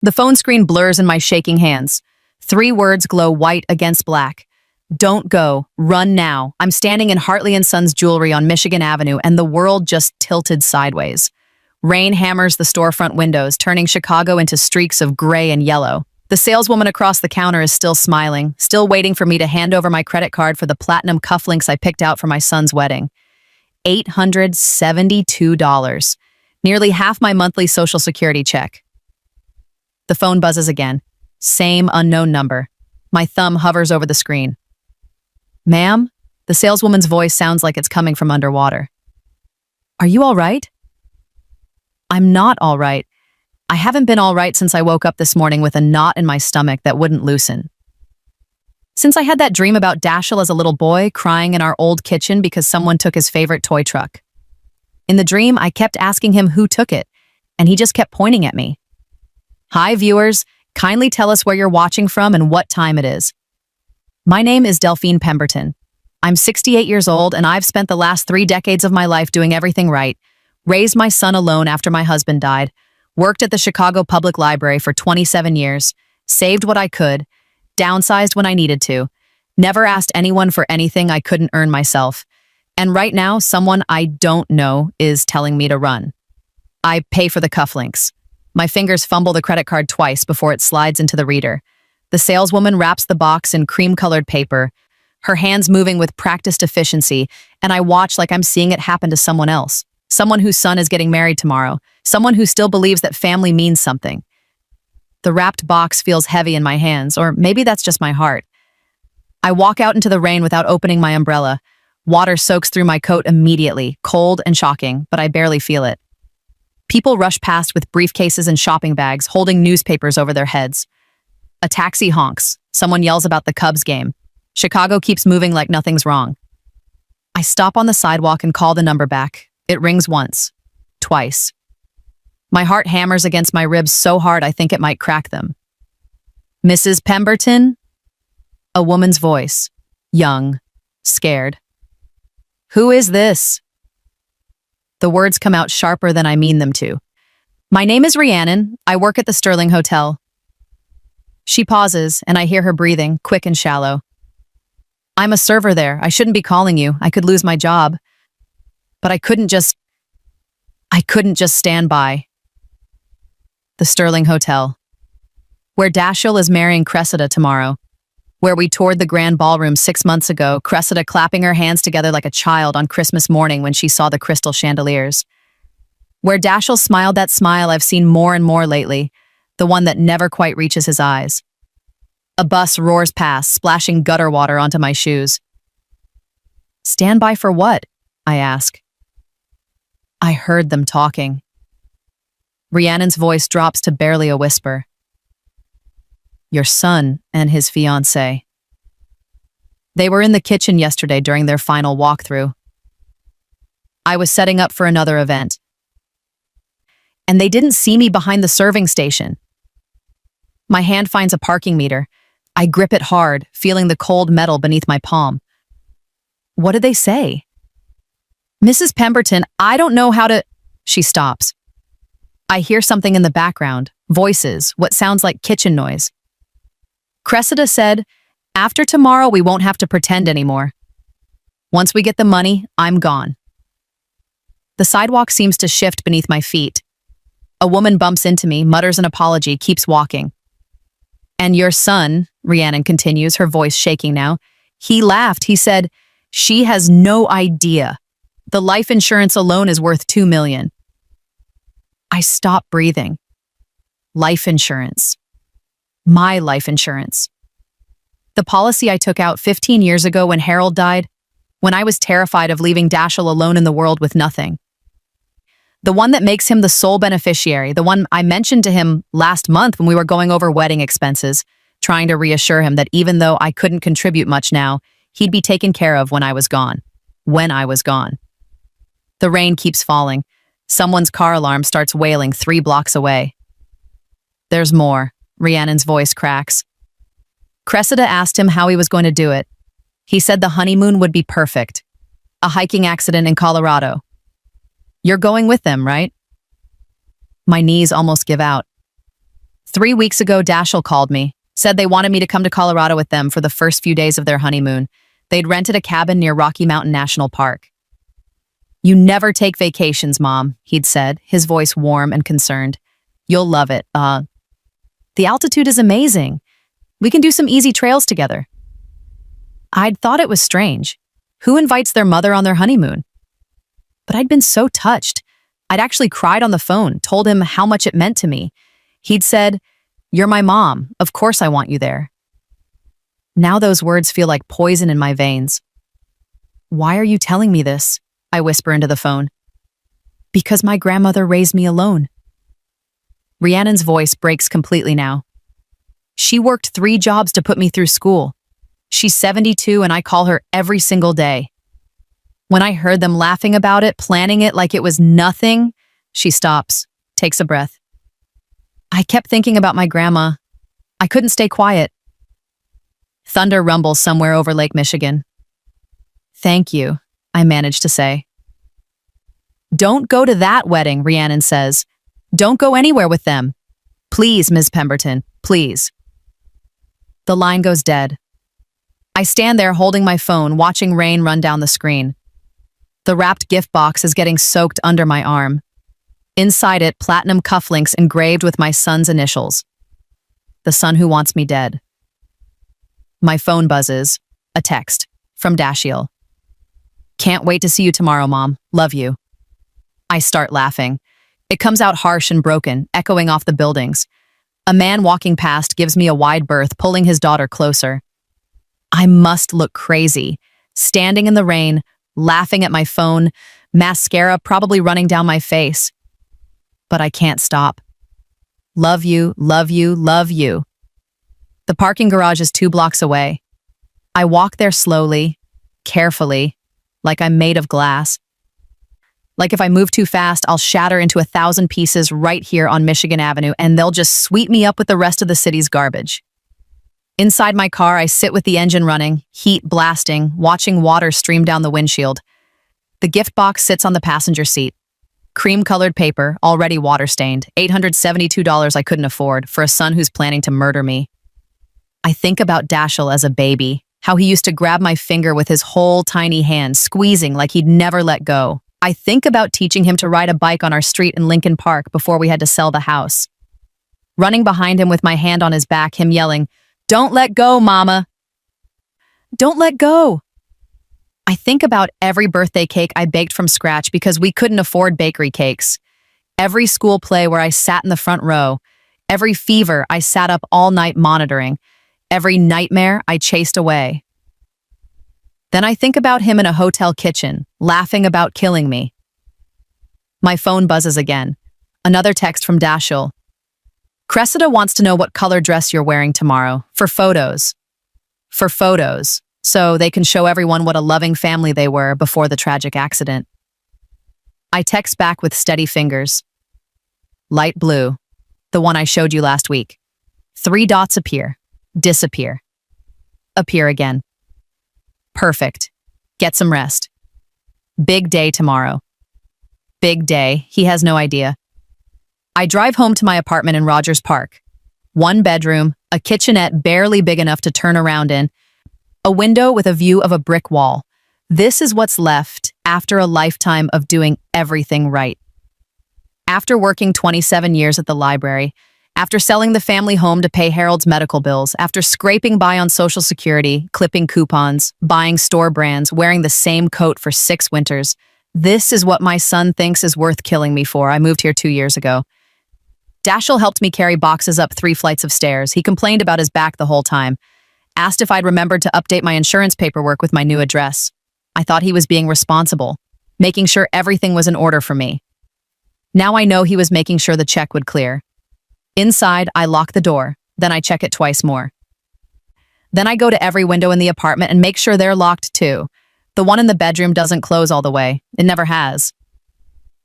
The phone screen blurs in my shaking hands. 3 words glow white against black. Don't go. Run now. I'm standing in Hartley & Sons Jewelry on Michigan Avenue, and the world just tilted sideways. Rain hammers the storefront windows, turning Chicago into streaks of gray and yellow. The saleswoman across the counter is still smiling, still waiting for me to hand over my credit card for the platinum cufflinks I picked out for my son's wedding. $872. Nearly half my monthly Social Security check. The phone buzzes again. Same unknown number. My thumb hovers over the screen. Ma'am? The saleswoman's voice sounds like it's coming from underwater. Are you all right? I'm not all right. I haven't been all right since I woke up this morning with a knot in my stomach that wouldn't loosen. Since I had that dream about Dashiell as a little boy crying in our old kitchen because someone took his favorite toy truck. In the dream, I kept asking him who took it, and he just kept pointing at me. Hi, viewers. Kindly tell us where you're watching from and what time it is. My name is Delphine Pemberton. I'm 68 years old, and I've spent the last 3 decades of my life doing everything right. Raised my son alone after my husband died. Worked at the Chicago Public Library for 27 years. Saved what I could. Downsized when I needed to. Never asked anyone for anything I couldn't earn myself. And right now, someone I don't know is telling me to run. I pay for the cufflinks. My fingers fumble the credit card twice before it slides into the reader. The saleswoman wraps the box in cream-colored paper, her hands moving with practiced efficiency, and I watch like I'm seeing it happen to someone else. Someone whose son is getting married tomorrow. Someone who still believes that family means something. The wrapped box feels heavy in my hands, or maybe that's just my heart. I walk out into the rain without opening my umbrella. Water soaks through my coat immediately, cold and shocking, but I barely feel it. People rush past with briefcases and shopping bags, holding newspapers over their heads. A taxi honks. Someone yells about the Cubs game. Chicago keeps moving like nothing's wrong. I stop on the sidewalk and call the number back. It rings once, twice. My heart hammers against my ribs so hard I think it might crack them. Mrs. Pemberton? A woman's voice. Young. Scared. Who is this? The words come out sharper than I mean them to. My name is Rhiannon. I work at the Sterling Hotel. She pauses, and I hear her breathing, quick and shallow. I'm a server there. I shouldn't be calling you. I could lose my job. But I couldn't just stand by. The Sterling Hotel. Where Dashiell is marrying Cressida tomorrow. Where we toured the grand ballroom 6 months ago, Cressida clapping her hands together like a child on Christmas morning when she saw the crystal chandeliers. Where Dashiell smiled that smile I've seen more and more lately, the one that never quite reaches his eyes. A bus roars past, splashing gutter water onto my shoes. Stand by for what? I ask. I heard them talking. Rhiannon's voice drops to barely a whisper. Your son and his fiancée. They were in the kitchen yesterday during their final walkthrough. I was setting up for another event. And they didn't see me behind the serving station. My hand finds a parking meter. I grip it hard, feeling the cold metal beneath my palm. What did they say? Mrs. Pemberton, I don't know how to... She stops. I hear something in the background, voices, what sounds like kitchen noise. Cressida said, after tomorrow we won't have to pretend anymore. Once we get the money, I'm gone. The sidewalk seems to shift beneath my feet. A woman bumps into me, mutters an apology, keeps walking. And your son, Rhiannon continues, her voice shaking now, he laughed. He said, she has no idea. The life insurance alone is worth $2 million. I stop breathing. Life insurance. My life insurance. The policy I took out 15 years ago when Harold died, when I was terrified of leaving Dashiell alone in the world with nothing. The one that makes him the sole beneficiary, the one I mentioned to him last month when we were going over wedding expenses, trying to reassure him that even though I couldn't contribute much now, he'd be taken care of when I was gone. When I was gone. The rain keeps falling. Someone's car alarm starts wailing 3 blocks away. There's more. Rhiannon's voice cracks. Cressida asked him how he was going to do it. He said the honeymoon would be perfect. A hiking accident in Colorado. You're going with them, right? My knees almost give out. 3 weeks ago, Dashiell called me, said they wanted me to come to Colorado with them for the first few days of their honeymoon. They'd rented a cabin near Rocky Mountain National Park. You never take vacations, Mom, he'd said, his voice warm and concerned. You'll love it. The altitude is amazing. We can do some easy trails together. I'd thought it was strange. Who invites their mother on their honeymoon? But I'd been so touched. I'd actually cried on the phone, told him how much it meant to me. He'd said, "You're my mom. Of course I want you there." Now those words feel like poison in my veins. Why are you telling me this? I whisper into the phone. Because my grandmother raised me alone. Rhiannon's voice breaks completely now. She worked 3 jobs to put me through school. She's 72 and I call her every single day. When I heard them laughing about it, planning it like it was nothing, she stops, takes a breath. I kept thinking about my grandma. I couldn't stay quiet. Thunder rumbles somewhere over Lake Michigan. Thank you, I managed to say. Don't go to that wedding, Rhiannon says. Don't go anywhere with them. Please, Ms. Pemberton, please. The line goes dead. I stand there holding my phone, watching rain run down the screen. The wrapped gift box is getting soaked under my arm. Inside it, platinum cufflinks engraved with my son's initials. The son who wants me dead. My phone buzzes. A text from Dashiell. Can't wait to see you tomorrow, Mom. Love you. I start laughing. It comes out harsh and broken, echoing off the buildings. A man walking past gives me a wide berth, pulling his daughter closer. I must look crazy, standing in the rain, laughing at my phone, mascara probably running down my face. But I can't stop. Love you, love you, love you. The parking garage is 2 blocks away. I walk there slowly, carefully, like I'm made of glass. Like if I move too fast, I'll shatter into 1,000 pieces right here on Michigan Avenue, and they'll just sweep me up with the rest of the city's garbage. Inside my car, I sit with the engine running, heat blasting, watching water stream down the windshield. The gift box sits on the passenger seat. Cream-colored paper, already water-stained, $872 I couldn't afford for a son who's planning to murder me. I think about Dashiell as a baby, how he used to grab my finger with his whole tiny hand, squeezing like he'd never let go. I think about teaching him to ride a bike on our street in Lincoln Park before we had to sell the house. Running behind him with my hand on his back, him yelling, "Don't let go, Mama. Don't let go." I think about every birthday cake I baked from scratch because we couldn't afford bakery cakes. Every school play where I sat in the front row. Every fever I sat up all night monitoring. Every nightmare I chased away. Then I think about him in a hotel kitchen, laughing about killing me. My phone buzzes again. Another text from Dashiell. Cressida wants to know what color dress you're wearing tomorrow, for photos. For photos, so they can show everyone what a loving family they were before the tragic accident. I text back with steady fingers. Light blue, the one I showed you last week. 3 dots appear, disappear, appear again. Perfect. Get some rest. Big day tomorrow. Big day, he has no idea. I drive home to my apartment in Rogers Park. 1 bedroom, a kitchenette barely big enough to turn around in, a window with a view of a brick wall. This is what's left after a lifetime of doing everything right. After working 27 years at the library, after selling the family home to pay Harold's medical bills, after scraping by on Social Security, clipping coupons, buying store brands, wearing the same coat for 6 winters, this is what my son thinks is worth killing me for. I moved here 2 years ago. Dashiell helped me carry boxes up 3 flights of stairs. He complained about his back the whole time. Asked if I'd remembered to update my insurance paperwork with my new address. I thought he was being responsible, making sure everything was in order for me. Now I know he was making sure the check would clear. Inside, I lock the door, then I check it twice more. Then I go to every window in the apartment and make sure they're locked too. The one in the bedroom doesn't close all the way. It never has.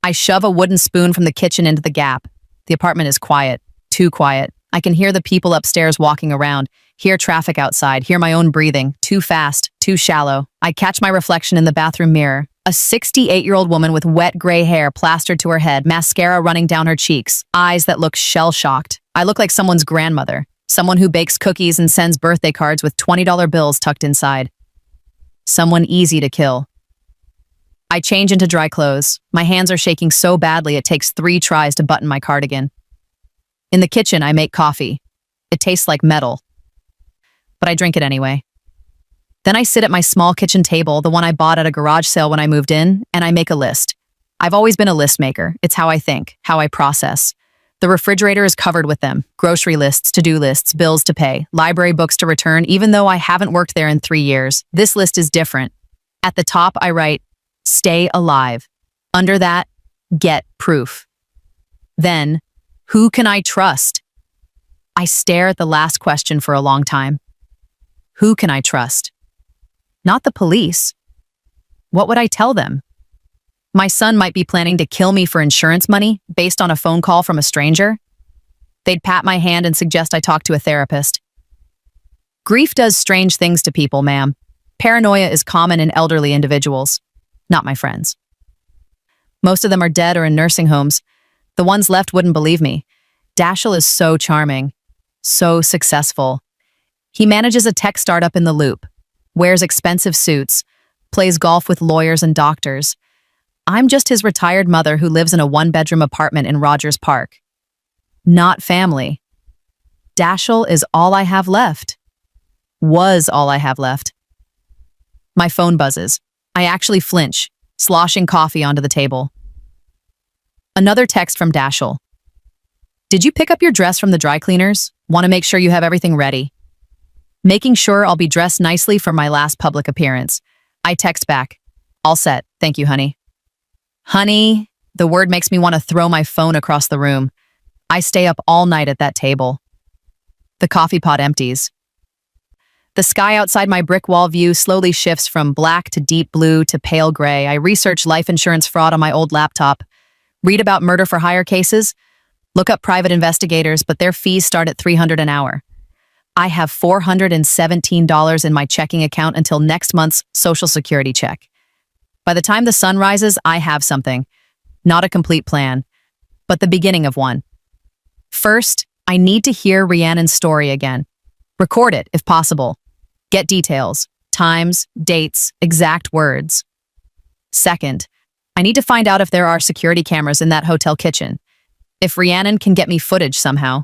I shove a wooden spoon from the kitchen into the gap. The apartment is quiet, too quiet. I can hear the people upstairs walking around, hear traffic outside, hear my own breathing, too fast, too shallow. I catch my reflection in the bathroom mirror. A 68-year-old woman with wet gray hair plastered to her head, mascara running down her cheeks, eyes that look shell-shocked. I look like someone's grandmother, someone who bakes cookies and sends birthday cards with $20 bills tucked inside. Someone easy to kill. I change into dry clothes. My hands are shaking so badly it takes 3 tries to button my cardigan. In the kitchen, I make coffee. It tastes like metal, but I drink it anyway. Then I sit at my small kitchen table, the one I bought at a garage sale when I moved in, and I make a list. I've always been a list maker. It's how I think, how I process. The refrigerator is covered with them. Grocery lists, to-do lists, bills to pay, library books to return, even though I haven't worked there in 3 years. This list is different. At the top, I write, stay alive. Under that, get proof. Then, who can I trust? I stare at the last question for a long time. Who can I trust? Not the police. What would I tell them? My son might be planning to kill me for insurance money based on a phone call from a stranger. They'd pat my hand and suggest I talk to a therapist. Grief does strange things to people, ma'am. Paranoia is common in elderly individuals, not my friends. Most of them are dead or in nursing homes. The ones left wouldn't believe me. Dashiell is so charming, so successful. He manages a tech startup in the Loop, wears expensive suits, plays golf with lawyers and doctors. I'm just his retired mother who lives in a 1-bedroom apartment in Rogers Park. Not family. Dashiell is all I have left. Was all I have left. My phone buzzes. I actually flinch, sloshing coffee onto the table. Another text from Dashiell. Did you pick up your dress from the dry cleaners? Want to make sure you have everything ready. Making sure I'll be dressed nicely for my last public appearance. I text back. All set. Thank you, honey. Honey, the word makes me want to throw my phone across the room. I stay up all night at that table. The coffee pot empties. The sky outside my brick wall view slowly shifts from black to deep blue to pale gray. I research life insurance fraud on my old laptop. Read about murder for hire cases. Look up private investigators, but their fees start at $300 an hour. I have $417 in my checking account until next month's Social Security check. By the time the sun rises, I have something. Not a complete plan, but the beginning of one. First, I need to hear Rhiannon's story again. Record it, if possible. Get details, times, dates, exact words. Second, I need to find out if there are security cameras in that hotel kitchen. If Rhiannon can get me footage somehow.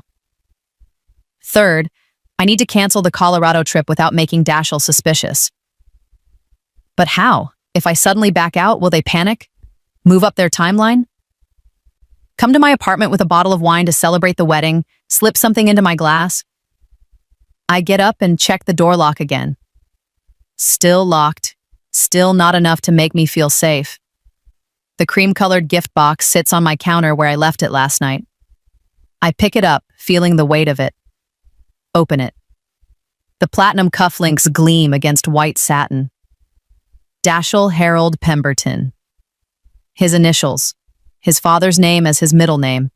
Third, I need to cancel the Colorado trip without making Dashiell suspicious. But how? If I suddenly back out, will they panic? Move up their timeline? Come to my apartment with a bottle of wine to celebrate the wedding, slip something into my glass? I get up and check the door lock again. Still locked. Still not enough to make me feel safe. The cream-colored gift box sits on my counter where I left it last night. I pick it up, feeling the weight of it. Open it. The platinum cufflinks gleam against white satin. Dashiell Harold Pemberton. His initials. His father's name as his middle name.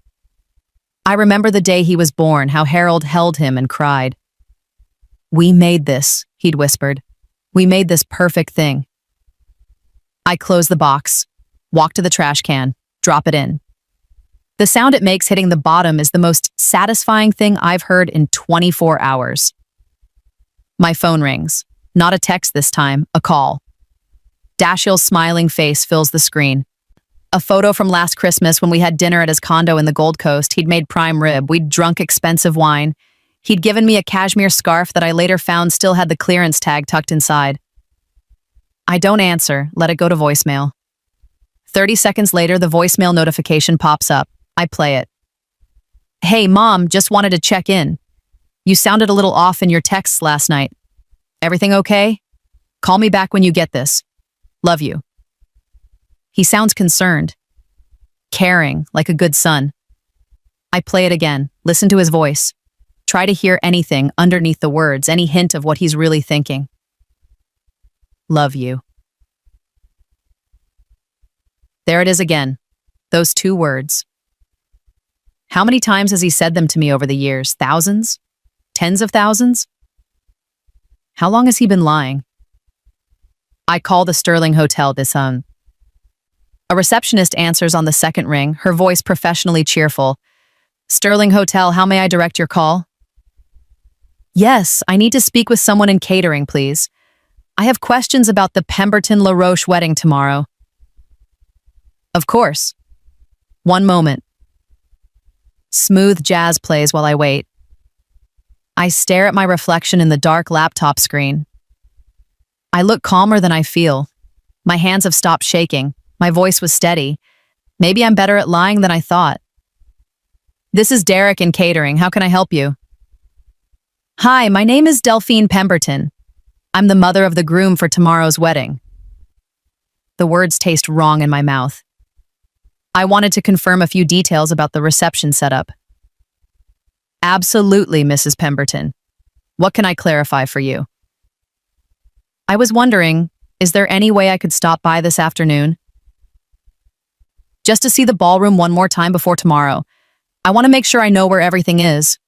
I remember the day he was born, how Harold held him and cried. We made this, he'd whispered. We made this perfect thing. I close the box, walk to the trash can, drop it in. The sound it makes hitting the bottom is the most satisfying thing I've heard in 24 hours. My phone rings. Not a text this time, a call. Dashiell's smiling face fills the screen. A photo from last Christmas when we had dinner at his condo in the Gold Coast. He'd made prime rib. We'd drunk expensive wine. He'd given me a cashmere scarf that I later found still had the clearance tag tucked inside. I don't answer, let it go to voicemail. 30 seconds later, the voicemail notification pops up. I play it. Hey, Mom, just wanted to check in. You sounded a little off in your texts last night. Everything okay? Call me back when you get this. Love you. He sounds concerned. Caring, like a good son. I play it again, listen to his voice. Try to hear anything underneath the words, any hint of what he's really thinking. Love you. There it is again. Those 2 words. How many times has he said them to me over the years? Thousands? Tens of thousands? How long has he been lying? I call the Sterling Hotel A receptionist answers on the second ring, her voice professionally cheerful. Sterling Hotel, how may I direct your call? Yes, I need to speak with someone in catering, please. I have questions about the Pemberton LaRoche wedding tomorrow. Of course. One moment. Smooth jazz plays while I wait. I stare at my reflection in the dark laptop screen. I look calmer than I feel. My hands have stopped shaking. My voice was steady. Maybe I'm better at lying than I thought. This is Derek in catering. How can I help you? Hi, my name is Delphine Pemberton. I'm the mother of the groom for tomorrow's wedding. The words taste wrong in my mouth. I wanted to confirm a few details about the reception setup. Absolutely, Mrs. Pemberton. What can I clarify for you? I was wondering, is there any way I could stop by this afternoon? Just to see the ballroom one more time before tomorrow. I want to make sure I know where everything is.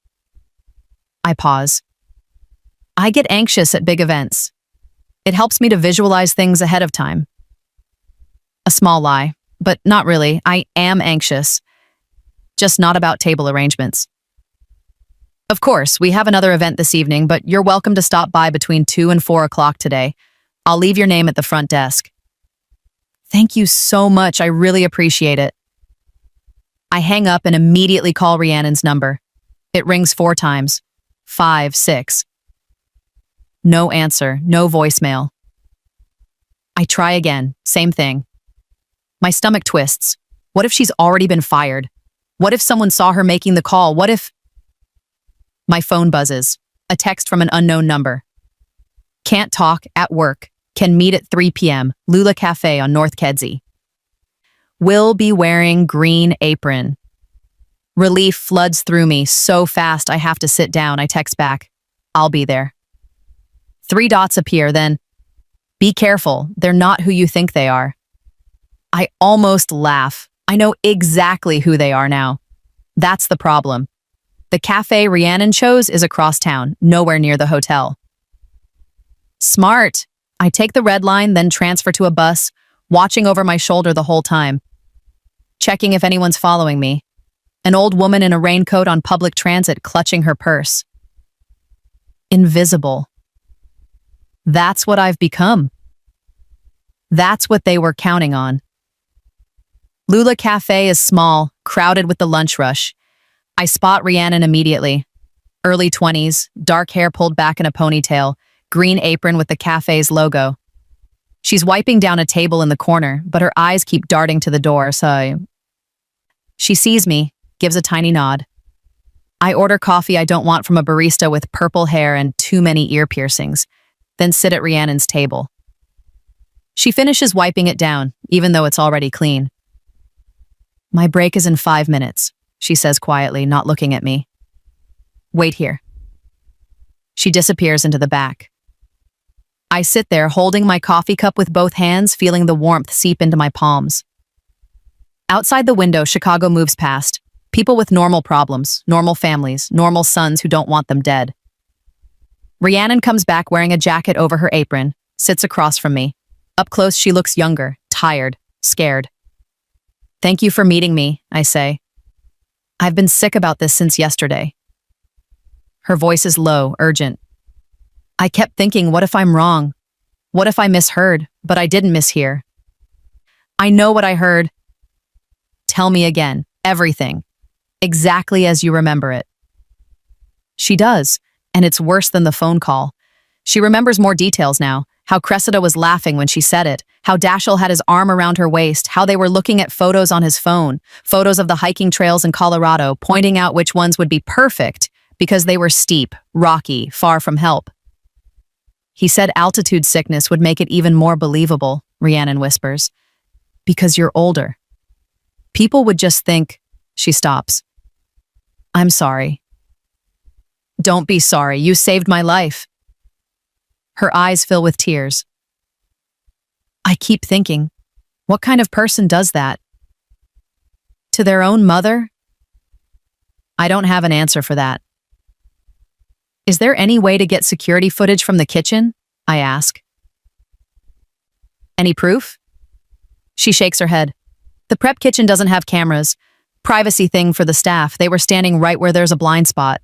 I pause. I get anxious at big events. It helps me to visualize things ahead of time. A small lie, but not really. I am anxious. Just not about table arrangements. Of course, we have another event this evening, but you're welcome to stop by between 2 and 4 o'clock today. I'll leave your name at the front desk. Thank you so much. I really appreciate it. I hang up and immediately call Rhiannon's number. It rings 4 times. 5, 6. No answer, no voicemail. I try again, same thing. My stomach twists. What if she's already been fired? What if someone saw her making the call? What if... My phone buzzes. A text from an unknown number. Can't talk, at work. Can meet at 3 p.m. Lula Cafe on North Kedzie. Will be wearing green apron. Relief floods through me so fast I have to sit down. I text back. I'll be there. 3 dots appear, then, be careful, they're not who you think they are. I almost laugh. I know exactly who they are now. That's the problem. The cafe Rhiannon chose is across town, nowhere near the hotel. Smart. I take the red line, then transfer to a bus, watching over my shoulder the whole time. Checking if anyone's following me. An old woman in a raincoat on public transit clutching her purse. Invisible. That's what I've become. That's what they were counting on. Lula Cafe is small, crowded with the lunch rush. I spot Rhiannon immediately. Early 20s, dark hair pulled back in a ponytail, green apron with the cafe's logo. She's wiping down a table in the corner, but her eyes keep darting to the door, so... She sees me, gives a tiny nod. I order coffee I don't want from a barista with purple hair and too many ear piercings, then sit at Rhiannon's table. She finishes wiping it down, even though it's already clean. My break is in 5 minutes, she says quietly, not looking at me. Wait here. She disappears into the back. I sit there holding my coffee cup with both hands, feeling the warmth seep into my palms. Outside the window, Chicago moves past. People with normal problems, normal families, normal sons who don't want them dead. Rhiannon comes back wearing a jacket over her apron, sits across from me. Up close, she looks younger, tired, scared. Thank you for meeting me, I say. I've been sick about this since yesterday. Her voice is low, urgent. I kept thinking, what if I'm wrong? What if I misheard, but I didn't mishear? I know what I heard. Tell me again, everything. Exactly as you remember it. She does, and it's worse than the phone call. She remembers more details now, how Cressida was laughing when she said it, how Dashiell had his arm around her waist, how they were looking at photos on his phone, photos of the hiking trails in Colorado, pointing out which ones would be perfect because they were steep, rocky, far from help. He said altitude sickness would make it even more believable, Rhiannon whispers. Because you're older. People would just think, she stops. I'm sorry. Don't be sorry, you saved my life. Her eyes fill with tears. I keep thinking, what kind of person does that? To their own mother? I don't have an answer for that. Is there any way to get security footage from the kitchen? I ask. Any proof? She shakes her head. The prep kitchen doesn't have cameras. Privacy thing for the staff. They were standing right where there's a blind spot.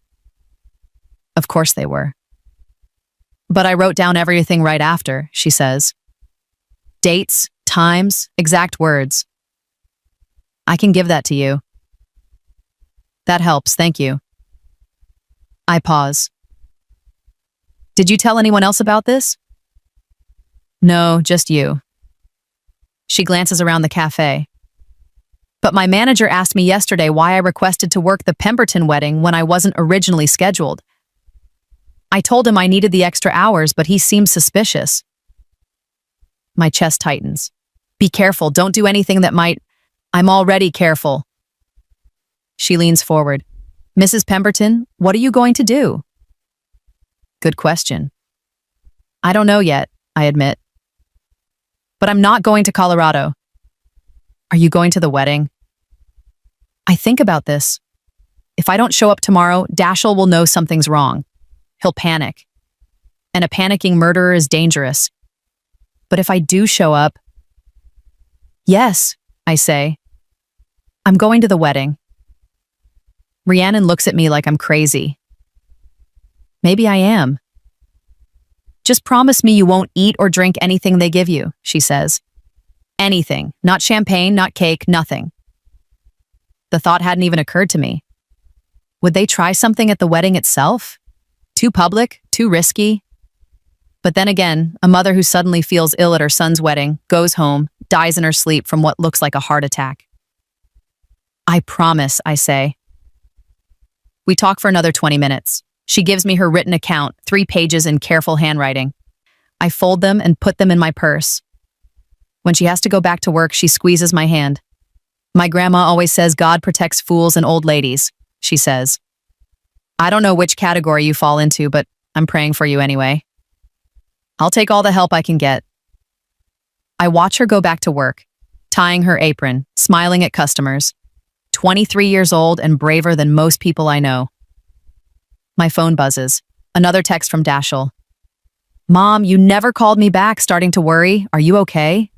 Of course they were. But I wrote down everything right after, she says. Dates, times, exact words. I can give that to you. That helps, thank you. I pause. Did you tell anyone else about this? No, just you. She glances around the cafe. But my manager asked me yesterday why I requested to work the Pemberton wedding when I wasn't originally scheduled. I told him I needed the extra hours, but he seemed suspicious. My chest tightens. Be careful, don't do anything that might... I'm already careful. She leans forward. Mrs. Pemberton, what are you going to do? Good question. I don't know yet, I admit. But I'm not going to Colorado. Are you going to the wedding? I think about this. If I don't show up tomorrow, Dashiell will know something's wrong. He'll panic. And a panicking murderer is dangerous. But if I do show up... Yes, I say. I'm going to the wedding. Rhiannon looks at me like I'm crazy. Maybe I am. Just promise me you won't eat or drink anything they give you, she says. Anything. Not champagne, not cake, nothing. The thought hadn't even occurred to me. Would they try something at the wedding itself? Too public? Too risky? But then again, a mother who suddenly feels ill at her son's wedding, goes home, dies in her sleep from what looks like a heart attack. I promise, I say. We talk for another 20 minutes. She gives me her written account, 3 pages in careful handwriting. I fold them and put them in my purse. When she has to go back to work, she squeezes my hand. My grandma always says God protects fools and old ladies, she says. I don't know which category you fall into, but I'm praying for you anyway. I'll take all the help I can get. I watch her go back to work, tying her apron, smiling at customers. 23 years old and braver than most people I know. My phone buzzes. Another text from Dashiell. Mom, you never called me back, starting to worry. Are you okay?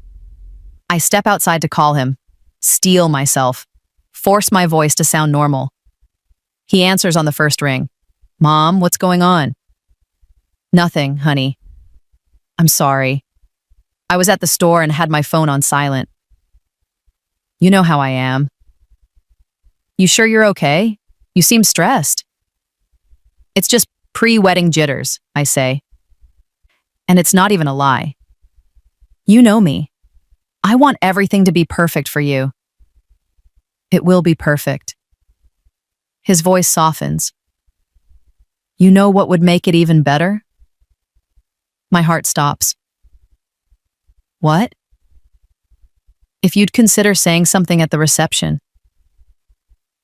I step outside to call him. Steel myself. Force my voice to sound normal. He answers on the first ring. Mom, what's going on? Nothing, honey. I'm sorry. I was at the store and had my phone on silent. You know how I am. You sure you're okay? You seem stressed. It's just pre-wedding jitters, I say. And it's not even a lie. You know me. I want everything to be perfect for you. It will be perfect. His voice softens. You know what would make it even better? My heart stops. What? If you'd consider saying something at the reception.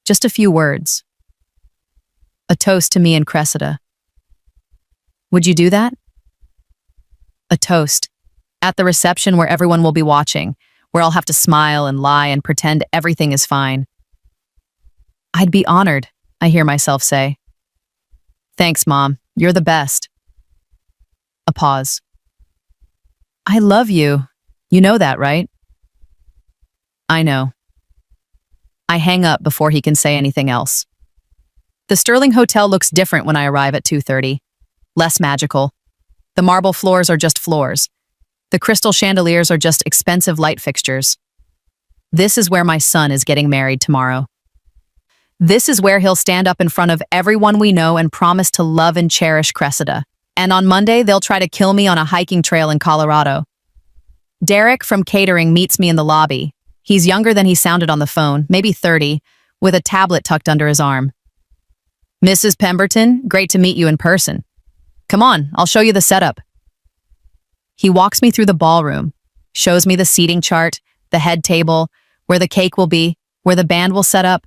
Just a few words. A toast to me and Cressida. Would you do that? A toast. At the reception where everyone will be watching, where I'll have to smile and lie and pretend everything is fine. I'd be honored, I hear myself say. Thanks, Mom. You're the best. A pause. I love you. You know that, right? I know. I hang up before he can say anything else. The Sterling Hotel looks different when I arrive at 2:30. Less magical. The marble floors are just floors. The crystal chandeliers are just expensive light fixtures. This is where my son is getting married tomorrow. This is where he'll stand up in front of everyone we know and promise to love and cherish Cressida. And on Monday, they'll try to kill me on a hiking trail in Colorado. Derek from catering meets me in the lobby. He's younger than he sounded on the phone, maybe 30, with a tablet tucked under his arm. Mrs. Pemberton, great to meet you in person. Come on, I'll show you the setup. He walks me through the ballroom, shows me the seating chart, the head table, where the cake will be, where the band will set up.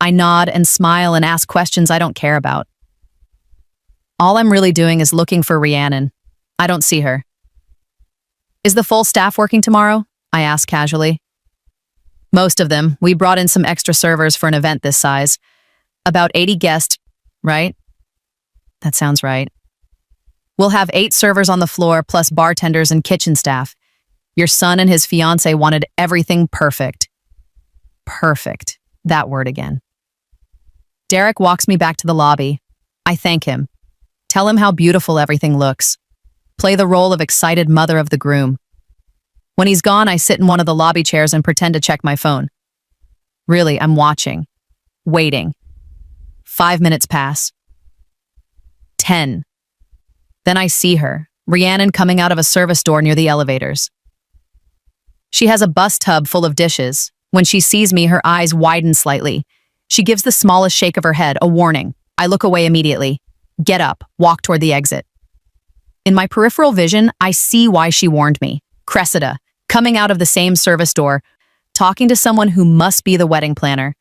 I nod and smile and ask questions I don't care about. All I'm really doing is looking for Rhiannon. I don't see her. Is the full staff working tomorrow? I ask casually. Most of them. We brought in some extra servers for an event this size. About 80 guests, right? That sounds right. We'll have 8 servers on the floor plus bartenders and kitchen staff. Your son and his fiancée wanted everything perfect. Perfect. That word again. Derek walks me back to the lobby. I thank him. Tell him how beautiful everything looks. Play the role of excited mother of the groom. When he's gone, I sit in one of the lobby chairs and pretend to check my phone. Really, I'm watching. Waiting. 5 minutes pass. 10. Then I see her, Rhiannon, coming out of a service door near the elevators. She has a bus tub full of dishes. When she sees me, her eyes widen slightly. She gives the smallest shake of her head, a warning. I look away immediately. Get up, walk toward the exit. In my peripheral vision, I see why she warned me. Cressida, coming out of the same service door, talking to someone who must be the wedding planner.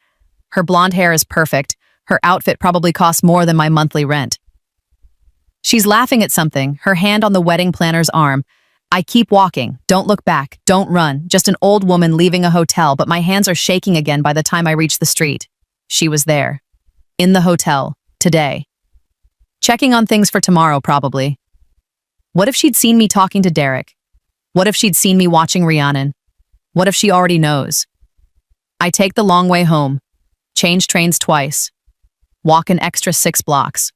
Her blonde hair is perfect. Her outfit probably costs more than my monthly rent. She's laughing at something, her hand on the wedding planner's arm. I keep walking. Don't look back. Don't run. Just an old woman leaving a hotel, but my hands are shaking again by the time I reach the street. She was there. In the hotel. Today. Checking on things for tomorrow, probably. What if she'd seen me talking to Derek? What if she'd seen me watching Rhiannon? What if she already knows? I take the long way home. Change trains twice. Walk an extra 6 blocks.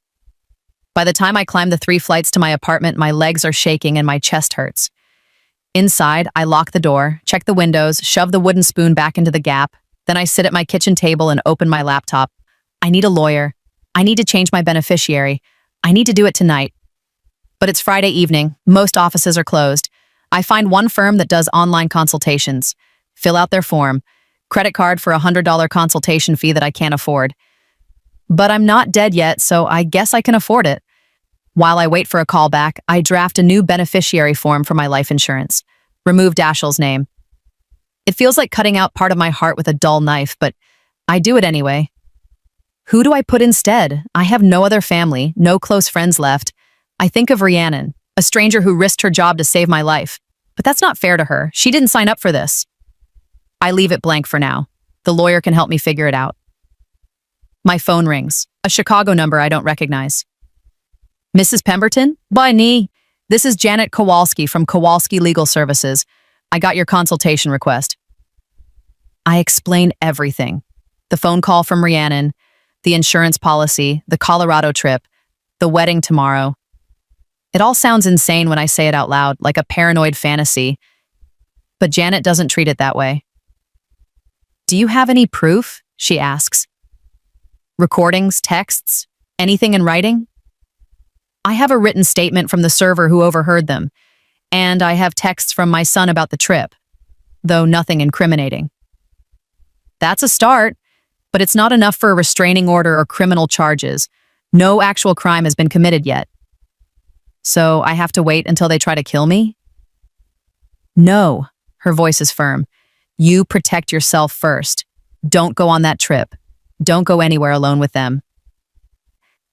By the time I climb the 3 flights to my apartment, my legs are shaking and my chest hurts. Inside, I lock the door, check the windows, shove the wooden spoon back into the gap. Then I sit at my kitchen table and open my laptop. I need a lawyer. I need to change my beneficiary. I need to do it tonight. But it's Friday evening. Most offices are closed. I find one firm that does online consultations. Fill out their form. Credit card for a $100 consultation fee that I can't afford. But I'm not dead yet, so I guess I can afford it. While I wait for a call back, I draft a new beneficiary form for my life insurance. Remove Dashiell's name. It feels like cutting out part of my heart with a dull knife, but I do it anyway. Who do I put instead? I have no other family, no close friends left. I think of Rhiannon, a stranger who risked her job to save my life. But that's not fair to her. She didn't sign up for this. I leave it blank for now. The lawyer can help me figure it out. My phone rings. A Chicago number I don't recognize. Mrs. Pemberton? By me. This is Janet Kowalski from Kowalski Legal Services. I got your consultation request. I explain everything. The phone call from Rhiannon, the insurance policy, the Colorado trip, the wedding tomorrow. It all sounds insane when I say it out loud, like a paranoid fantasy. But Janet doesn't treat it that way. Do you have any proof? She asks. Recordings, texts, anything in writing? I have a written statement from the server who overheard them, and I have texts from my son about the trip, though nothing incriminating. That's a start, but it's not enough for a restraining order or criminal charges. No actual crime has been committed yet. So I have to wait until they try to kill me? No, her voice is firm. You protect yourself first. Don't go on that trip. Don't go anywhere alone with them.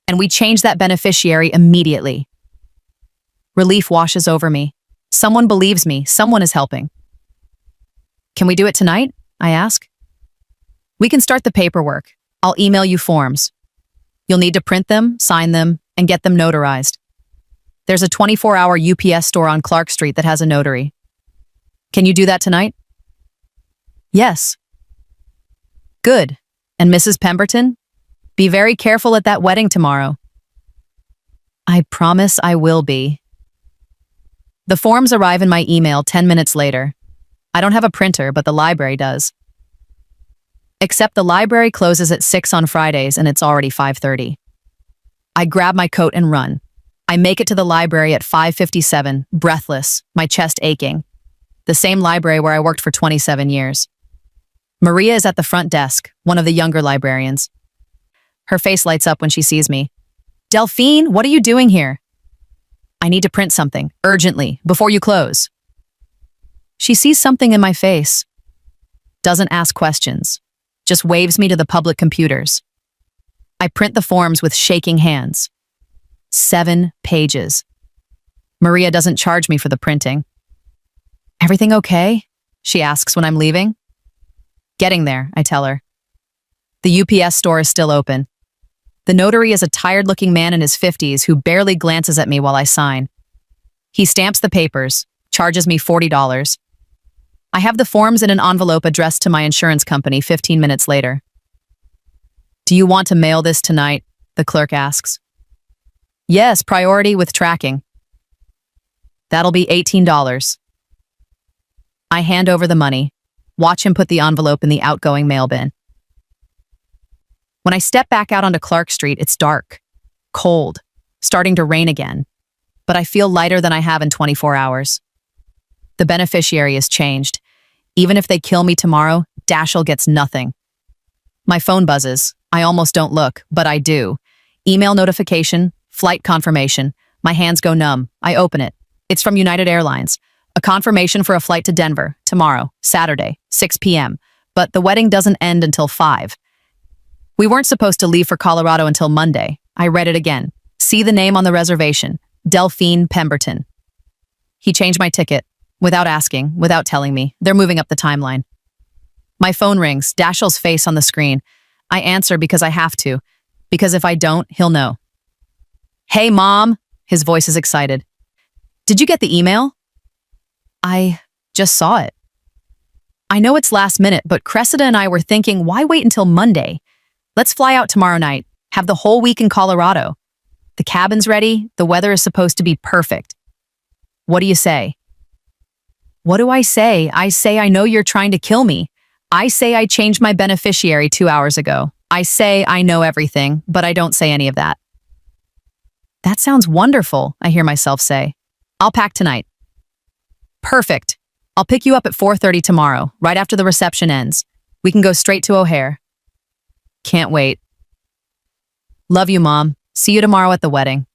And we change that beneficiary immediately. Relief washes over me. Someone believes me. Someone is helping. Can we do it tonight? I ask. We can start the paperwork. I'll email you forms. You'll need to print them, sign them, and get them notarized. There's a 24-hour UPS store on Clark Street that has a notary. Can you do that tonight? Yes. Good. And Mrs. Pemberton? Be very careful at that wedding tomorrow. I promise I will be. The forms arrive in my email 10 minutes later. I don't have a printer, but the library does. Except the library closes at 6 on Fridays and it's already 5:30. I grab my coat and run. I make it to the library at 5:57, breathless, my chest aching. The same library where I worked for 27 years. Maria is at the front desk, one of the younger librarians. Her face lights up when she sees me. Delphine, what are you doing here? I need to print something, urgently, before you close. She sees something in my face. Doesn't ask questions. Just waves me to the public computers. I print the forms with shaking hands. 7 pages. Maria doesn't charge me for the printing. Everything okay? She asks when I'm leaving. Getting there, I tell her. The UPS store is still open. The notary is a tired-looking man in his 50s who barely glances at me while I sign. He stamps the papers, charges me $40. I have the forms in an envelope addressed to my insurance company 15 minutes later. Do you want to mail this tonight? The clerk asks. Yes, priority with tracking. That'll be $18. I hand over the money, watch him put the envelope in the outgoing mail bin. When I step back out onto Clark Street, it's dark, cold, starting to rain again, but I feel lighter than I have in 24 hours. The beneficiary is changed. Even if they kill me tomorrow, Dashiell gets nothing. My phone buzzes. I almost don't look, but I do. Email notification, flight confirmation. My hands go numb. I open it. It's from United Airlines. A confirmation for a flight to Denver, tomorrow, Saturday, 6 p.m. But the wedding doesn't end until 5. We weren't supposed to leave for Colorado until Monday. I read it again. See the name on the reservation. Delphine Pemberton. He changed my ticket. Without asking, without telling me. They're moving up the timeline. My phone rings, Dashiell's face on the screen. I answer because I have to. Because if I don't, he'll know. Hey, Mom. His voice is excited. Did you get the email? I just saw it. I know it's last minute, but Cressida and I were thinking, why wait until Monday? Let's fly out tomorrow night, have the whole week in Colorado. The cabin's ready, the weather is supposed to be perfect. What do you say? What do I say? I say I know you're trying to kill me. I say I changed my beneficiary 2 hours ago. I say I know everything, but I don't say any of that. That sounds wonderful, I hear myself say. I'll pack tonight. Perfect. I'll pick you up at 4:30 tomorrow, right after the reception ends. We can go straight to O'Hare. Can't wait. Love you, Mom. See you tomorrow at the wedding.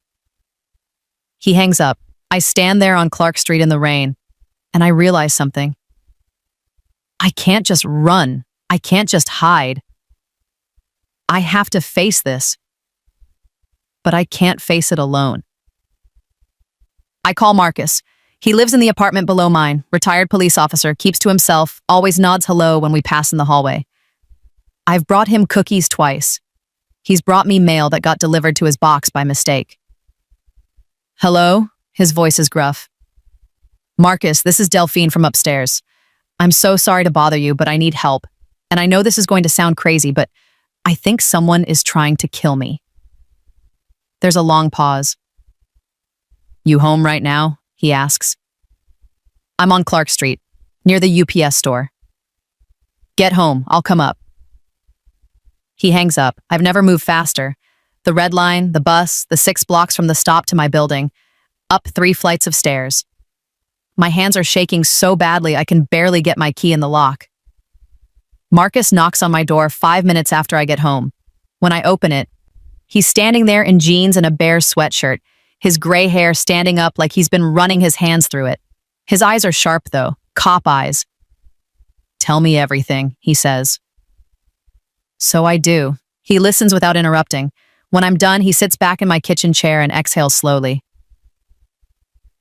He hangs up. I stand there on Clark Street in the rain, and I realize something. I can't just run. I can't just hide. I have to face this. But I can't face it alone. I call Marcus. He lives in the apartment below mine, retired police officer, keeps to himself, always nods hello when we pass in the hallway. I've brought him cookies twice. He's brought me mail that got delivered to his box by mistake. Hello? His voice is gruff. Marcus, this is Delphine from upstairs. I'm so sorry to bother you, but I need help. And I know this is going to sound crazy, but I think someone is trying to kill me. There's a long pause. You home right now? He asks. I'm on Clark Street, near the UPS store. Get home, I'll come up. He hangs up. I've never moved faster. The red line, the bus, the 6 blocks from the stop to my building, up 3 flights of stairs. My hands are shaking so badly I can barely get my key in the lock. Marcus knocks on my door 5 minutes after I get home. When I open it, he's standing there in jeans and a bare sweatshirt, his gray hair standing up like he's been running his hands through it. His eyes are sharp, though, cop eyes. Tell me everything, he says. So I do. He listens without interrupting. When I'm done, he sits back in my kitchen chair and exhales slowly.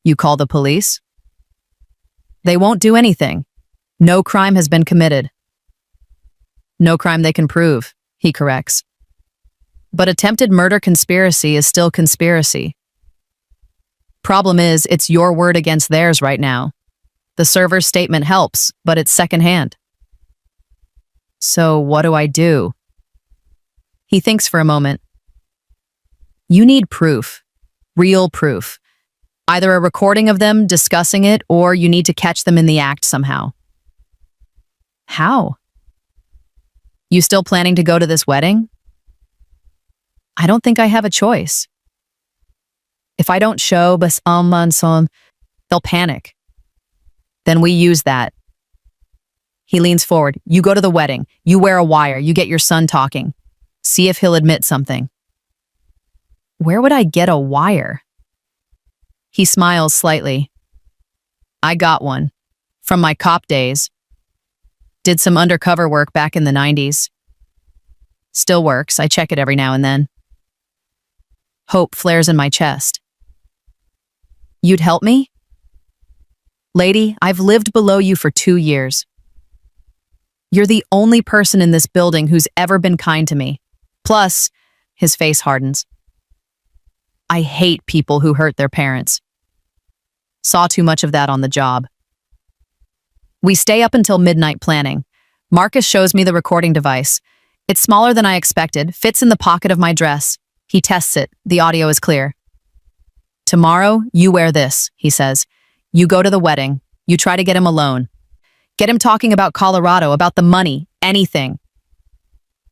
You call the police? They won't do anything. No crime has been committed. No crime they can prove, he corrects. But attempted murder conspiracy is still conspiracy. Problem is, it's your word against theirs right now. The server's statement helps, but it's secondhand. So what do I do? He thinks for a moment. You need proof. Real proof. Either a recording of them discussing it, or you need to catch them in the act somehow. How? You still planning to go to this wedding? I don't think I have a choice. If I don't show, they'll panic. Then we use that. He leans forward. You go to the wedding. You wear a wire. You get your son talking. See if he'll admit something. Where would I get a wire? He smiles slightly. I got one. From my cop days. Did some undercover work back in the 90s. Still works. I check it every now and then. Hope flares in my chest. You'd help me? Lady, I've lived below you for 2 years. You're the only person in this building who's ever been kind to me. Plus, his face hardens. I hate people who hurt their parents. Saw too much of that on the job. We stay up until midnight planning. Marcus shows me the recording device. It's smaller than I expected, fits in the pocket of my dress. He tests it. The audio is clear. Tomorrow, you wear this, he says. You go to the wedding. You try to get him alone. Get him talking about Colorado, about the money, anything.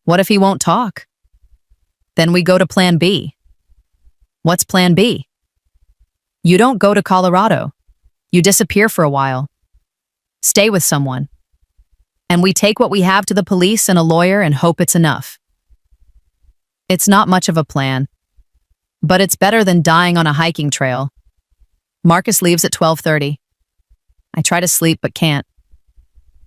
What if he won't talk? Then we go to plan B. What's plan B? You don't go to Colorado. You disappear for a while. Stay with someone. And we take what we have to the police and a lawyer and hope it's enough. It's not much of a plan, but it's better than dying on a hiking trail. Marcus leaves at 12:30. I try to sleep but can't.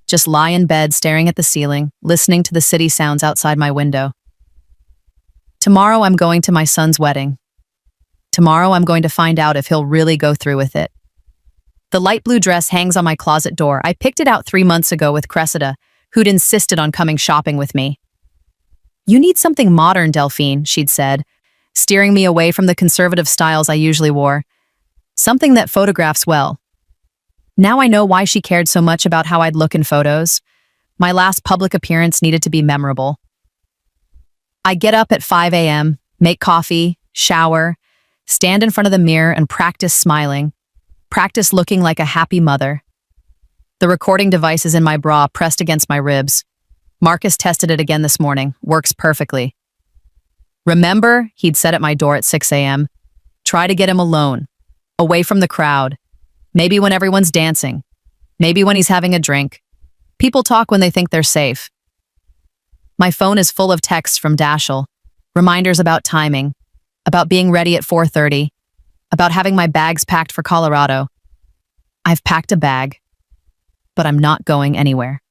Just lie in bed staring at the ceiling, listening to the city sounds outside my window. Tomorrow I'm going to my son's wedding. Tomorrow I'm going to find out if he'll really go through with it. The light blue dress hangs on my closet door. I picked it out 3 months ago with Cressida, who'd insisted on coming shopping with me. You need something modern, Delphine, she'd said, steering me away from the conservative styles I usually wore. Something that photographs well. Now I know why she cared so much about how I'd look in photos. My last public appearance needed to be memorable. I get up at 5 a.m., make coffee, shower, stand in front of the mirror and practice smiling. Practice looking like a happy mother. The recording device is in my bra, pressed against my ribs. Marcus tested it again this morning. Works perfectly. Remember, he'd said at my door at 6 a.m., try to get him alone, away from the crowd. Maybe when everyone's dancing. Maybe when he's having a drink. People talk when they think they're safe. My phone is full of texts from Dashiell. Reminders about timing. About being ready at 4:30. About having my bags packed for Colorado. I've packed a bag, but I'm not going anywhere.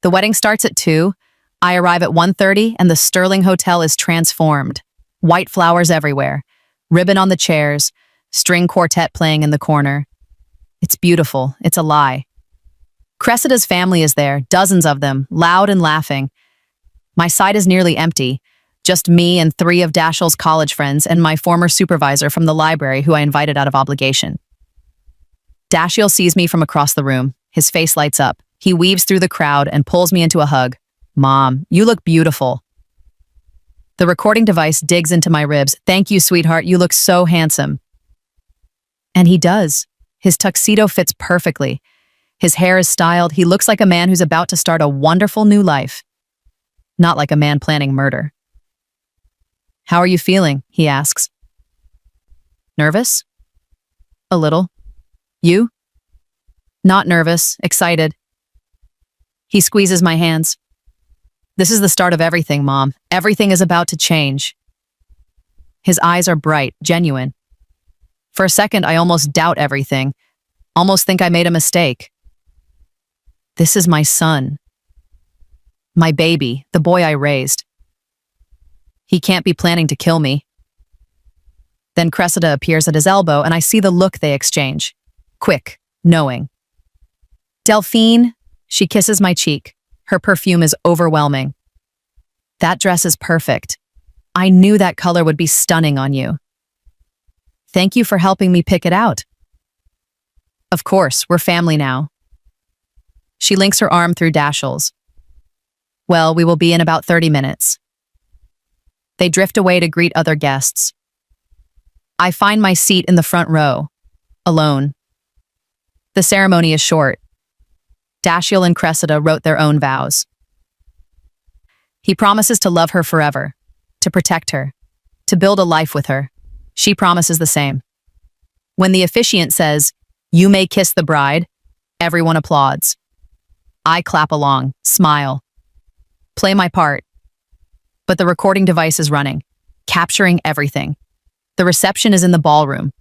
The wedding starts at 2. I arrive at 1:30 and the Sterling Hotel is transformed. White flowers everywhere. Ribbon on the chairs. String quartet playing in the corner. It's beautiful. It's a lie. Cressida's family is there, dozens of them, loud and laughing. My side is nearly empty. Just me and 3 of Dashiell's college friends and my former supervisor from the library who I invited out of obligation. Dashiell sees me from across the room. His face lights up. He weaves through the crowd and pulls me into a hug. Mom, you look beautiful. The recording device digs into my ribs. Thank you, sweetheart. You look so handsome. And he does. His tuxedo fits perfectly. His hair is styled. He looks like a man who's about to start a wonderful new life. Not like a man planning murder. How are you feeling? He asks. Nervous? A little. You? Not nervous, excited. He squeezes my hands. This is the start of everything, Mom. Everything is about to change. His eyes are bright, genuine. For a second, I almost doubt everything. Almost think I made a mistake. This is my son. My baby, the boy I raised. He can't be planning to kill me. Then Cressida appears at his elbow and I see the look they exchange. Quick, knowing. Delphine, she kisses my cheek. Her perfume is overwhelming. That dress is perfect. I knew that color would be stunning on you. Thank you for helping me pick it out. Of course, we're family now. She links her arm through Dashiell's. Well, we will be in about 30 minutes. They drift away to greet other guests. I find my seat in the front row, alone. The ceremony is short. Dashiell and Cressida wrote their own vows. He promises to love her forever, to protect her, to build a life with her. She promises the same. When the officiant says, "You may kiss the bride," everyone applauds. I clap along, smile, play my part. But the recording device is running, capturing everything. The reception is in the ballroom.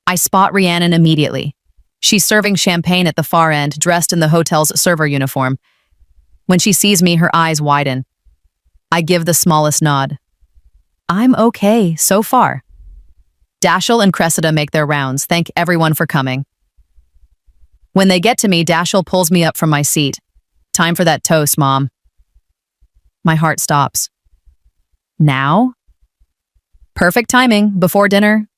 I spot Rhiannon immediately. She's serving champagne at the far end, dressed in the hotel's server uniform. When she sees me, her eyes widen. I give the smallest nod. I'm okay, so far. Dashiell and Cressida make their rounds, thank everyone for coming. When they get to me, Dashiell pulls me up from my seat. Time for that toast, Mom. My heart stops. Now? Perfect timing, before dinner.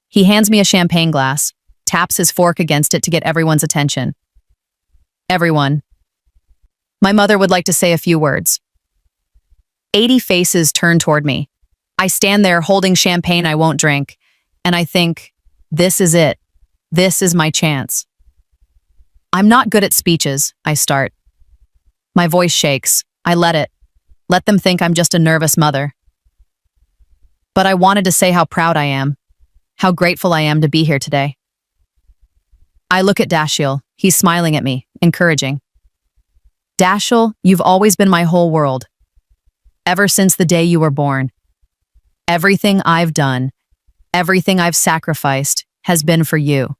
He hands me a champagne glass, taps his fork against it to get everyone's attention. Everyone. My mother would like to say a few words. 80 faces turn toward me. I stand there holding champagne I won't drink, and I think, this is it. This is my chance. I'm not good at speeches, I start. My voice shakes. I let it. Let them think I'm just a nervous mother. But I wanted to say how proud I am, how grateful I am to be here today. I look at Dashiell. He's smiling at me, encouraging. Dashiell, you've always been my whole world. Ever since the day you were born. Everything I've done, everything I've sacrificed has been for you.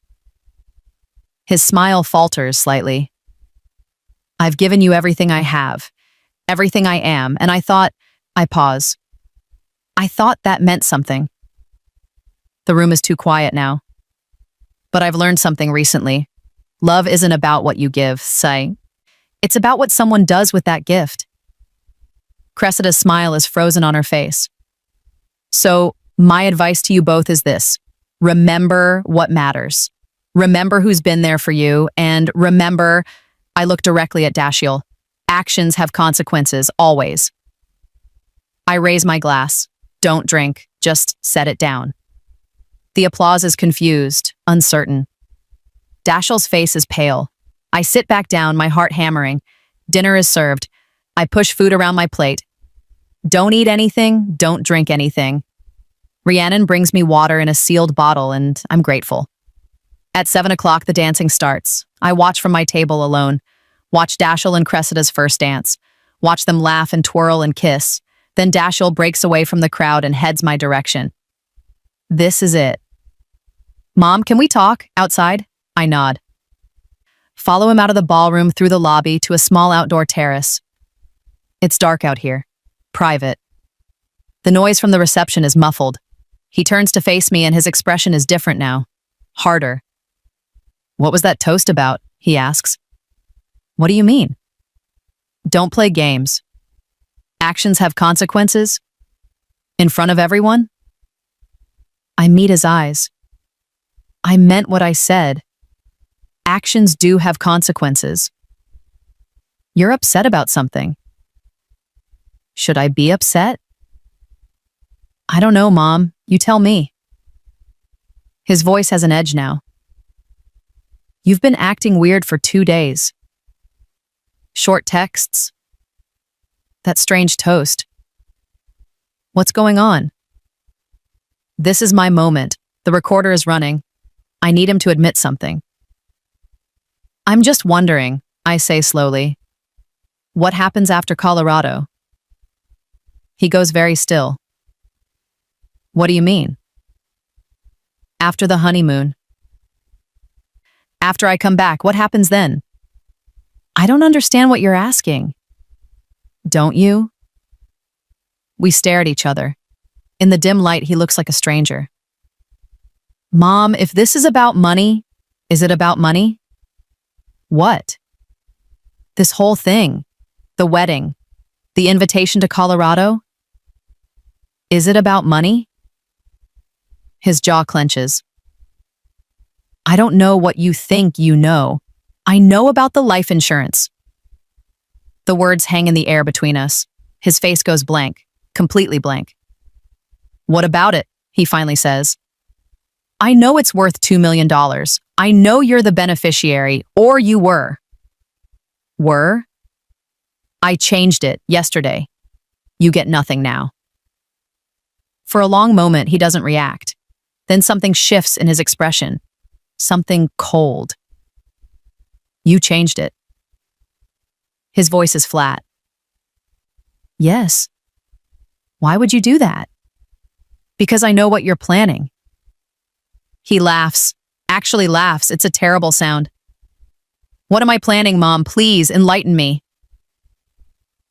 His smile falters slightly. I've given you everything I have, everything I am, and I pause. I thought that meant something. The room is too quiet now. But I've learned something recently. Love isn't about what you give, say. It's about what someone does with that gift. Cressida's smile is frozen on her face. So, my advice to you both is this. Remember what matters. Remember who's been there for you, and remember, I look directly at Dashiell. Actions have consequences, always. I raise my glass. Don't drink, just set it down. The applause is confused, uncertain. Dashiell's face is pale. I sit back down, my heart hammering. Dinner is served. I push food around my plate. Don't eat anything, don't drink anything. Rhiannon brings me water in a sealed bottle, and I'm grateful. At 7 o'clock, the dancing starts. I watch from my table alone. Watch Dashiell and Cressida's first dance. Watch them laugh and twirl and kiss. Then Dashiell breaks away from the crowd and heads my direction. This is it. Mom, can we talk? Outside? I nod. Follow him out of the ballroom through the lobby to a small outdoor terrace. It's dark out here. Private. The noise from the reception is muffled. He turns to face me and his expression is different now. Harder. What was that toast about? He asks. What do you mean? Don't play games. Actions have consequences? In front of everyone? I meet his eyes. I meant what I said. Actions do have consequences. You're upset about something. Should I be upset? I don't know, Mom. You tell me. His voice has an edge now. You've been acting weird for 2 days. Short texts. That strange toast. What's going on? This is my moment. The recorder is running. I need him to admit something. I'm just wondering, I say slowly. What happens after Colorado? He goes very still. What do you mean? After the honeymoon. After I come back, what happens then? I don't understand what you're asking. Don't you? We stare at each other. In the dim light, he looks like a stranger. Mom, if this is about money, is it about money? What? This whole thing. The wedding. The invitation to Colorado? Is it about money? His jaw clenches. I don't know what you think you know. I know about the life insurance. The words hang in the air between us. His face goes blank, completely blank. What about it? He finally says. I know it's worth $2 million. I know you're the beneficiary, or you were. Were? I changed it yesterday. You get nothing now. For a long moment, he doesn't react. Then something shifts in his expression. Something cold. You changed it. His voice is flat. Yes. Why would you do that? Because I know what you're planning. He laughs. Actually laughs. It's a terrible sound. What am I planning, Mom? Please enlighten me.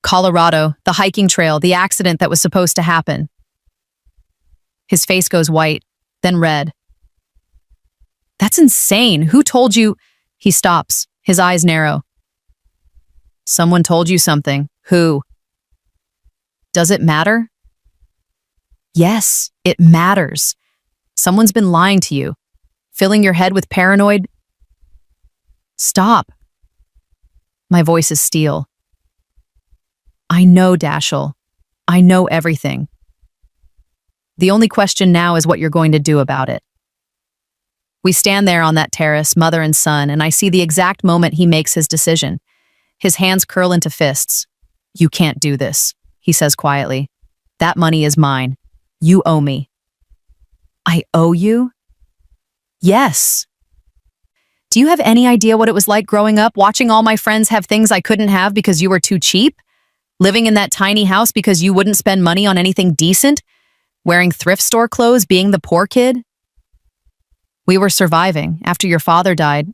Colorado, the hiking trail, the accident that was supposed to happen. His face goes white, then red. That's insane. Who told you? He stops, his eyes narrow. Someone told you something. Who? Does it matter? Yes, it matters. Someone's been lying to you, filling your head with paranoid. Stop. My voice is steel. I know, Dashiell. I know everything. The only question now is what you're going to do about it. We stand there on that terrace, mother and son, and I see the exact moment he makes his decision. His hands curl into fists. You can't do this, he says quietly. That money is mine. You owe me. I owe you? Yes. Do you have any idea what it was like growing up, watching all my friends have things I couldn't have because you were too cheap? Living in that tiny house because you wouldn't spend money on anything decent? Wearing thrift store clothes, being the poor kid? We were surviving after your father died.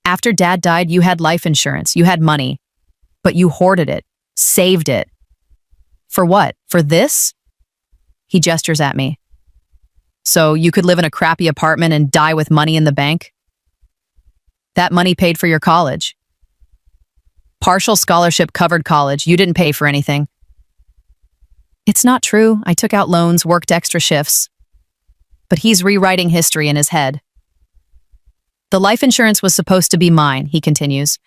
After Dad died, you had life insurance, you had money, but you hoarded it, saved it. For what? For this? He gestures at me. So you could live in a crappy apartment and die with money in the bank? That money paid for your college. Partial scholarship covered college. You didn't pay for anything. It's not true. I took out loans, worked extra shifts. But he's rewriting history in his head. The life insurance was supposed to be mine, he continues.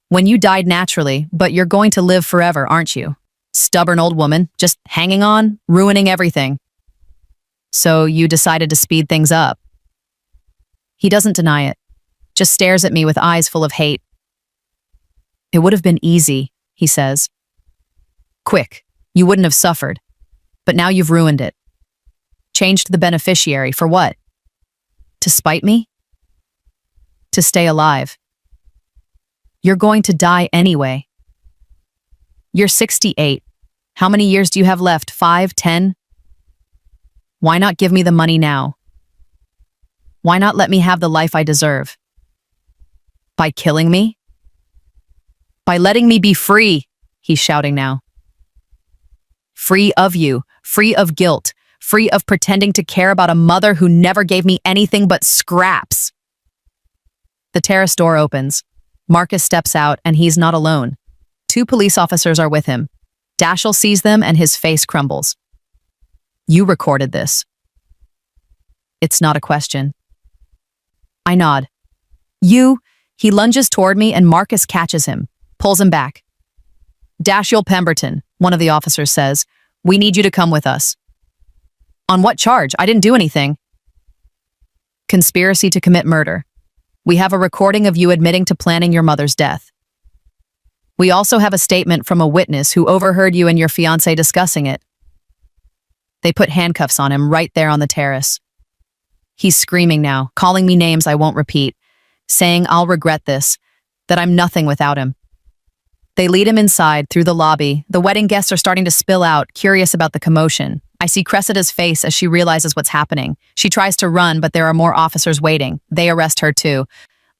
When you died naturally, but you're going to live forever, aren't you? Stubborn old woman, just hanging on, ruining everything. So you decided to speed things up. He doesn't deny it, just stares at me with eyes full of hate. It would have been easy, he says. Quick, you wouldn't have suffered. But now you've ruined it. Changed the beneficiary for what? To spite me? To stay alive. You're going to die anyway. You're 68. How many years do you have left? 5, 10? Why not give me the money now? Why not let me have the life I deserve? By killing me? By letting me be free, he's shouting now. Free of you, free of guilt, free of pretending to care about a mother who never gave me anything but scraps. The terrace door opens. Marcus steps out, and he's not alone. 2 police officers are with him. Dashiell sees them, and his face crumbles. You recorded this. It's not a question. I nod. You, he lunges toward me, and Marcus catches him, pulls him back. Dashiell Pemberton, one of the officers says, we need you to come with us. On what charge? I didn't do anything. Conspiracy to commit murder. We have a recording of you admitting to planning your mother's death. We also have a statement from a witness who overheard you and your fiancé discussing it. They put handcuffs on him right there on the terrace. He's screaming now, calling me names I won't repeat, saying I'll regret this, that I'm nothing without him. They lead him inside, through the lobby. The wedding guests are starting to spill out, curious about the commotion. I see Cressida's face as she realizes what's happening. She tries to run, but there are more officers waiting. They arrest her too.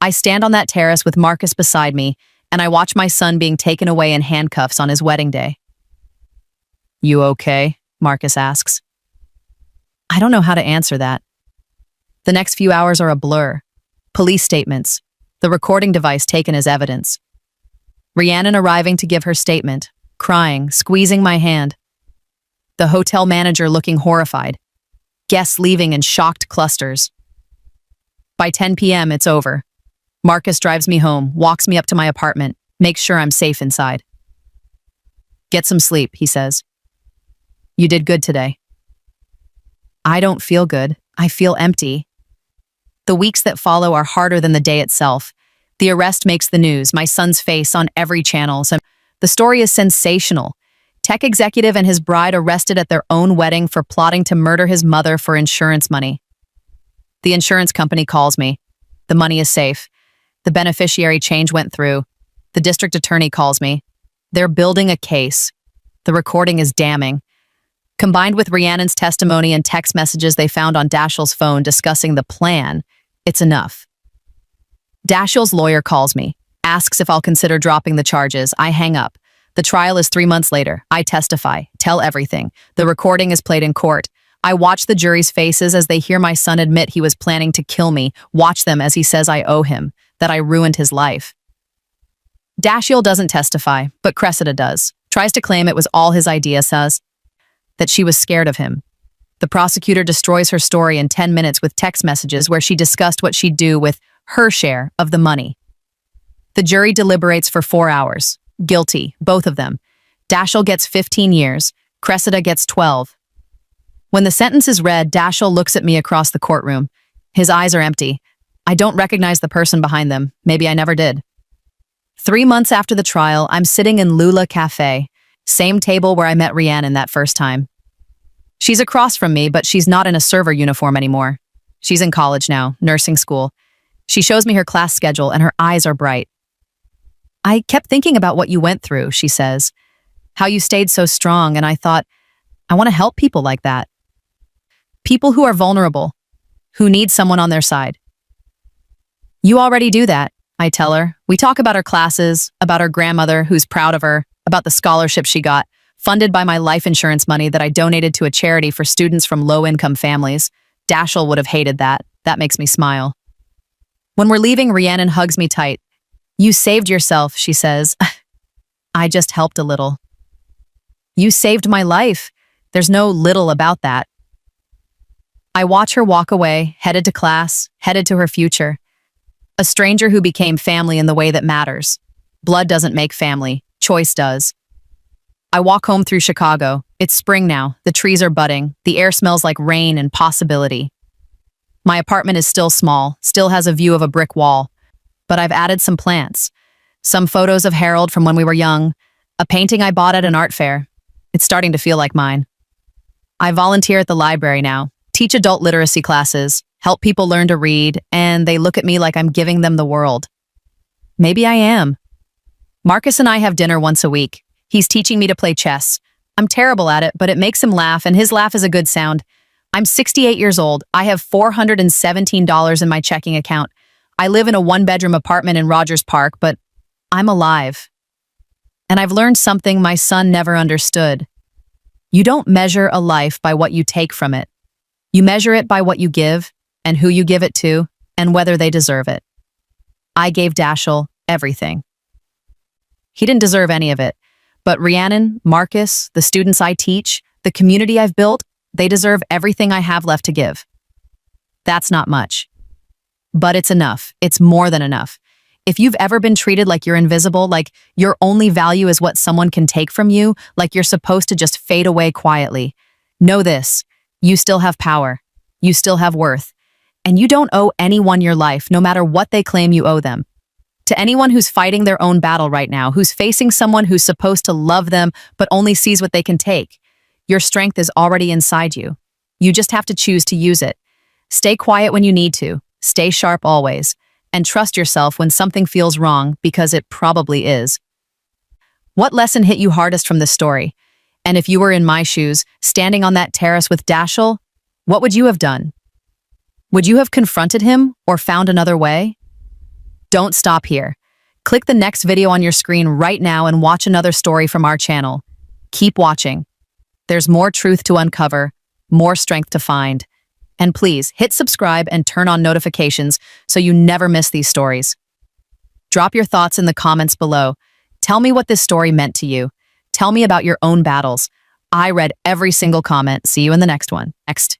I stand on that terrace with Marcus beside me, and I watch my son being taken away in handcuffs on his wedding day. You okay? Marcus asks. I don't know how to answer that. The next few hours are a blur. Police statements. The recording device taken as evidence. Rhiannon arriving to give her statement, crying, squeezing my hand. The hotel manager looking horrified. Guests leaving in shocked clusters. By 10 p.m., it's over. Marcus drives me home, walks me up to my apartment, makes sure I'm safe inside. Get some sleep, he says. You did good today. I don't feel good. I feel empty. The weeks that follow are harder than the day itself. The arrest makes the news, my son's face on every channel. So the story is sensational. Tech executive and his bride arrested at their own wedding for plotting to murder his mother for insurance money. The insurance company calls me. The money is safe. The beneficiary change went through. The district attorney calls me. They're building a case. The recording is damning. Combined with Rhiannon's testimony and text messages they found on Dashiell's phone discussing the plan, it's enough. Dashiell's lawyer calls me, asks if I'll consider dropping the charges. I hang up. The trial is 3 months later. I testify, tell everything. The recording is played in court. I watch the jury's faces as they hear my son admit he was planning to kill me, watch them as he says I owe him, that I ruined his life. Dashiell doesn't testify, but Cressida does. Tries to claim it was all his idea, says that she was scared of him. The prosecutor destroys her story in 10 minutes with text messages where she discussed what she'd do with her share of the money. The jury deliberates for 4 hours. Guilty, both of them. Dashiell gets 15 years. Cressida gets 12. When the sentence is read, Dashiell looks at me across the courtroom. His eyes are empty. I don't recognize the person behind them. Maybe I never did. 3 months after the trial, I'm sitting in Lula Cafe, same table where I met Rhiannon that first time. She's across from me, but she's not in a server uniform anymore. She's in college now, nursing school. She shows me her class schedule and her eyes are bright. I kept thinking about what you went through, she says. How you stayed so strong, and I thought, I want to help people like that. People who are vulnerable, who need someone on their side. You already do that, I tell her. We talk about her classes, about her grandmother who's proud of her, about the scholarship she got, funded by my life insurance money that I donated to a charity for students from low-income families. Dashiell would have hated that. That makes me smile. When we're leaving, Rhiannon hugs me tight. You saved yourself, she says. I just helped a little. You saved my life. There's no little about that. I watch her walk away, headed to class, headed to her future. A stranger who became family in the way that matters. Blood doesn't make family, choice does. I walk home through Chicago. It's spring now, the trees are budding, the air smells like rain and possibility. My apartment is still small, still has a view of a brick wall, but I've added some plants. Some photos of Harold from when we were young, a painting I bought at an art fair. It's starting to feel like mine. I volunteer at the library now, teach adult literacy classes, help people learn to read, and they look at me like I'm giving them the world. Maybe I am. Marcus and I have dinner once a week. He's teaching me to play chess. I'm terrible at it, but it makes him laugh, and his laugh is a good sound. I'm 68 years old. I have $417 in my checking account. I live in a one-bedroom apartment in Rogers Park, but I'm alive. And I've learned something my son never understood. You don't measure a life by what you take from it. You measure it by what you give, and who you give it to, and whether they deserve it. I gave Dashiell everything. He didn't deserve any of it. But Rhiannon, Marcus, the students I teach, the community I've built, they deserve everything I have left to give. That's not much. But it's enough. It's more than enough. If you've ever been treated like you're invisible, like your only value is what someone can take from you, like you're supposed to just fade away quietly, know this, you still have power. You still have worth. And you don't owe anyone your life, no matter what they claim you owe them. To anyone who's fighting their own battle right now, who's facing someone who's supposed to love them but only sees what they can take, your strength is already inside you. You just have to choose to use it. Stay quiet when you need to, stay sharp always, and trust yourself when something feels wrong, because it probably is. What lesson hit you hardest from this story? And if you were in my shoes, standing on that terrace with Dashiell, what would you have done? Would you have confronted him or found another way? Don't stop here. Click the next video on your screen right now and watch another story from our channel. Keep watching. There's more truth to uncover, more strength to find. And please, hit subscribe and turn on notifications so you never miss these stories. Drop your thoughts in the comments below. Tell me what this story meant to you. Tell me about your own battles. I read every single comment. See you in the next one. Next.